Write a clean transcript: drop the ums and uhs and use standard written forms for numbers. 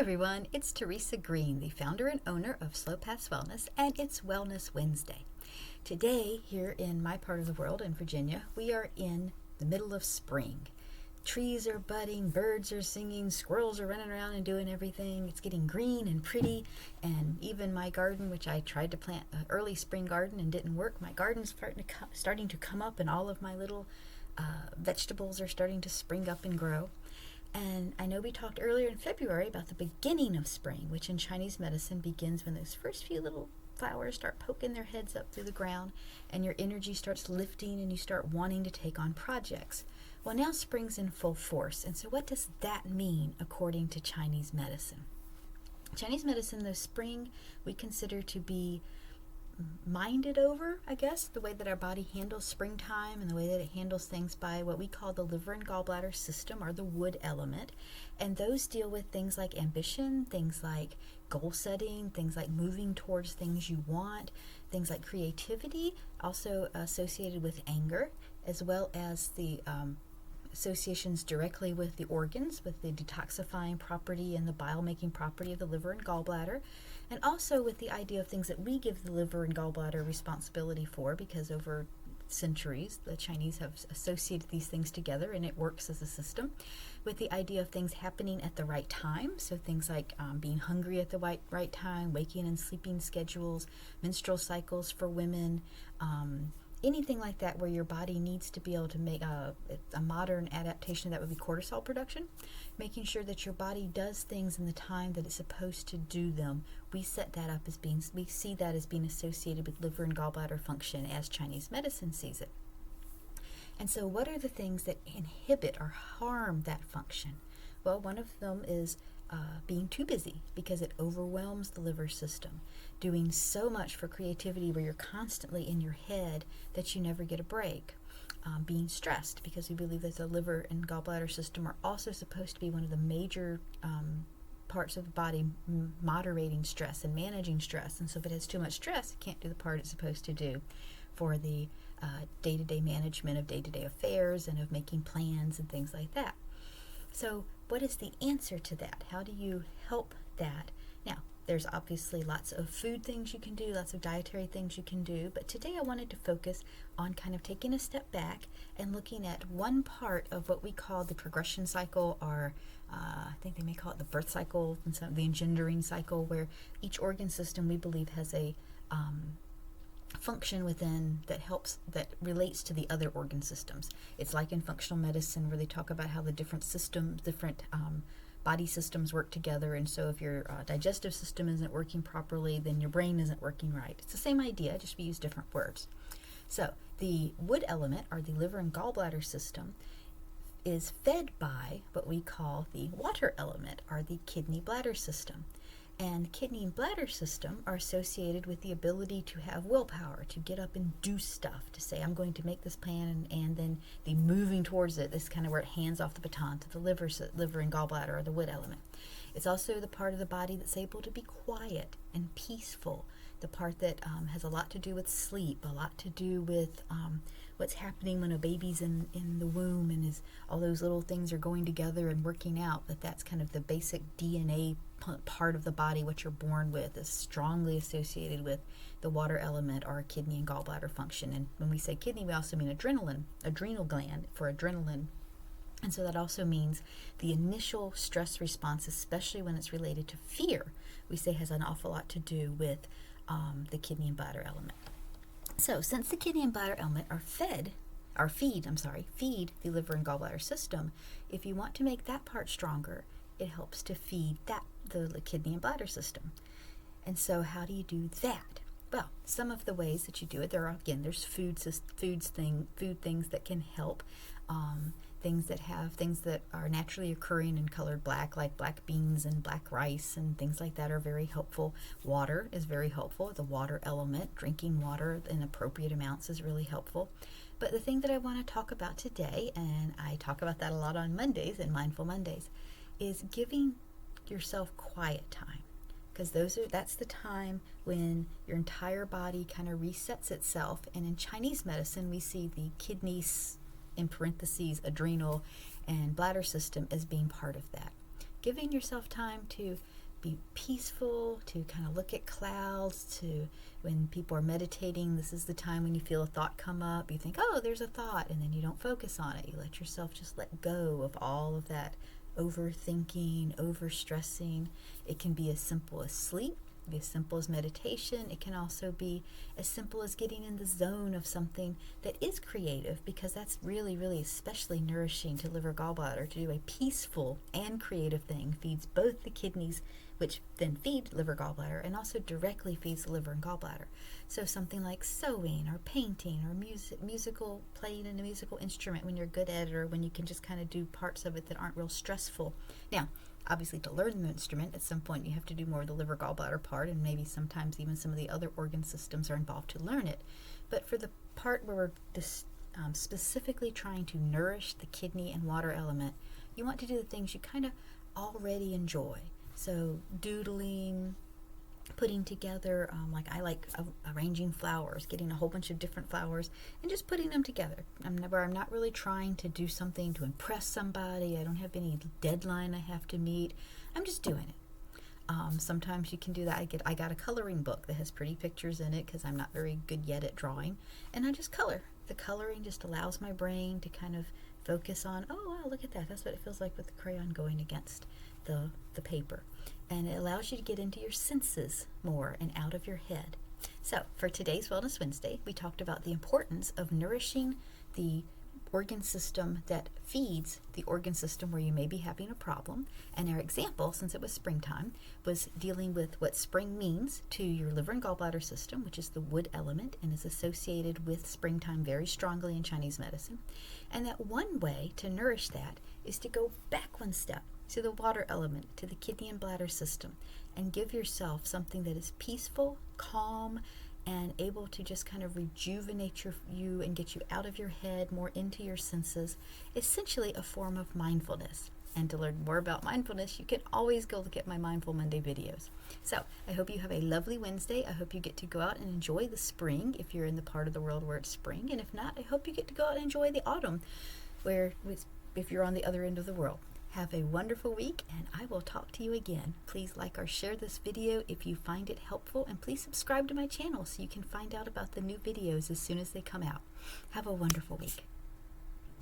everyone, it's Teresa Green, the founder and owner of Slow Paths Wellness, and it's Wellness Wednesday. Today, here in my part of the world, in Virginia, we are in the middle of spring. Trees are budding, birds are singing, squirrels are running around and doing everything. It's getting green and pretty, and even my garden, which I tried to plant an early spring garden and didn't work, my garden's starting to come up, and all of my little vegetables are starting to spring up and grow. And I know we talked earlier in February about the beginning of spring, which in Chinese medicine begins when those first few little flowers start poking their heads up through the ground and your energy starts lifting and you start wanting to take on projects. Well, now spring's in full force. And so what does that mean according to Chinese medicine? Chinese medicine, though, spring we consider to be minded over, I guess, the way that our body handles springtime and the way that it handles things by what we call the liver and gallbladder system, or the wood element. And those deal with things like ambition, things like goal setting, things like moving towards things you want, things like creativity, also associated with anger, as well as the associations directly with the organs, with the detoxifying property and the bile-making property of the liver and gallbladder, and also with the idea of things that we give the liver and gallbladder responsibility for, because over centuries the Chinese have associated these things together and it works as a system, with the idea of things happening at the right time. So things like being hungry at the right time, waking and sleeping schedules, menstrual cycles for women, anything like that where your body needs to be able to make a modern adaptation. That would be cortisol production, making sure that your body does things in the time that it's supposed to do them. We set that up as being, we see that as being associated with liver and gallbladder function as Chinese medicine sees it. And so what are the things that inhibit or harm that function? Well, one of them is being too busy, because it overwhelms the liver system. Doing so much for creativity where you're constantly in your head that you never get a break. Being stressed, because we believe that the liver and gallbladder system are also supposed to be one of the major parts of the body moderating stress and managing stress. And so if it has too much stress, it can't do the part it's supposed to do for the day-to-day management of day-to-day affairs and of making plans and things like that. So what is the answer to that? How do you help that? Now, there's obviously lots of food things you can do, lots of dietary things you can do, but today I wanted to focus on kind of taking a step back and looking at one part of what we call the progression cycle, or I think they may call it the birth cycle, and some the engendering cycle, where each organ system we believe has a function within that relates to the other organ systems. It's like in functional medicine where they talk about how the different systems, different body systems work together, and so if your digestive system isn't working properly, then your brain isn't working right. It's the same idea, just we use different words. So the wood element, or the liver and gallbladder system, is fed by what we call the water element, or the kidney bladder system. And kidney and bladder system are associated with the ability to have willpower, to get up and do stuff, to say, I'm going to make this plan, and then the moving towards it. This is kind of where it hands off the baton to the liver and gallbladder, or the wood element. It's also the part of the body that's able to be quiet and peaceful, the part that has a lot to do with sleep, a lot to do with what's happening when a baby's in the womb, and all those little things are going together and working out. But that's kind of the basic DNA part of the body, what you're born with, is strongly associated with the water element, or kidney and gallbladder function. And when we say kidney, we also mean adrenal gland for adrenaline. And so that also means the initial stress response, especially when it's related to fear, we say has an awful lot to do with the kidney and bladder element. So since the kidney and bladder element feed the liver and gallbladder system, if you want to make that part stronger, it helps to feed the kidney and bladder system. And so how do you do that? Well, some of the ways that you do it, there's food things that can help. Things that are naturally occurring and colored black, like black beans and black rice and things like that, are very helpful. Water is very helpful. The water element, drinking water in appropriate amounts, is really helpful. But the thing that I want to talk about today, and I talk about that a lot on Mondays and Mindful Mondays, is giving yourself quiet time. Because that's the time when your entire body kind of resets itself. And in Chinese medicine, we see the kidneys, in parentheses, adrenal and bladder system as being part of that. giving yourself time to be peaceful, to kind of look at clouds, to when people are meditating, this is the time when you feel a thought come up, you think, oh, there's a thought, and then you don't focus on it. You let yourself just let go of all of that overthinking, overstressing. It can be as simple as sleep, be as simple as meditation. It can also be as simple as getting in the zone of something that is creative, because that's really, really especially nourishing to liver gallbladder. To do a peaceful and creative thing feeds both the kidneys, which then feed liver gallbladder, and also directly feeds the liver and gallbladder. So something like sewing or painting or musical, playing in a musical instrument when you're good at it, or when you can just kind of do parts of it that aren't real stressful. Now, obviously, to learn the instrument, at some point you have to do more of the liver gallbladder part, and maybe sometimes even some of the other organ systems are involved to learn it. But for the part where we're specifically trying to nourish the kidney and water element, you want to do the things you kind of already enjoy. So doodling, putting together, like I like arranging flowers, getting a whole bunch of different flowers and just putting them together. I'm not really trying to do something to impress somebody. I don't have any deadline I have to meet. I'm just doing it. Sometimes you can do that. I got a coloring book that has pretty pictures in it because I'm not very good yet at drawing, and I just color. The coloring just allows my brain to kind of focus on, oh wow, look at that. That's what it feels like with the crayon going against the paper. And it allows you to get into your senses more and out of your head. So for today's Wellness Wednesday, we talked about the importance of nourishing the organ system that feeds the organ system where you may be having a problem. And our example, since it was springtime, was dealing with what spring means to your liver and gallbladder system, which is the wood element and is associated with springtime very strongly in Chinese medicine. And that one way to nourish that is to go back one step to the water element, to the kidney and bladder system, and give yourself something that is peaceful, calm, and able to just kind of rejuvenate you and get you out of your head, more into your senses. Essentially a form of mindfulness. And to learn more about mindfulness, you can always go look at my Mindful Monday videos. So I hope you have a lovely Wednesday. I hope you get to go out and enjoy the spring if you're in the part of the world where it's spring. And if not, I hope you get to go out and enjoy the autumn, if you're on the other end of the world. Have a wonderful week, and I will talk to you again. Please like or share this video if you find it helpful, and please subscribe to my channel so you can find out about the new videos as soon as they come out. Have a wonderful week.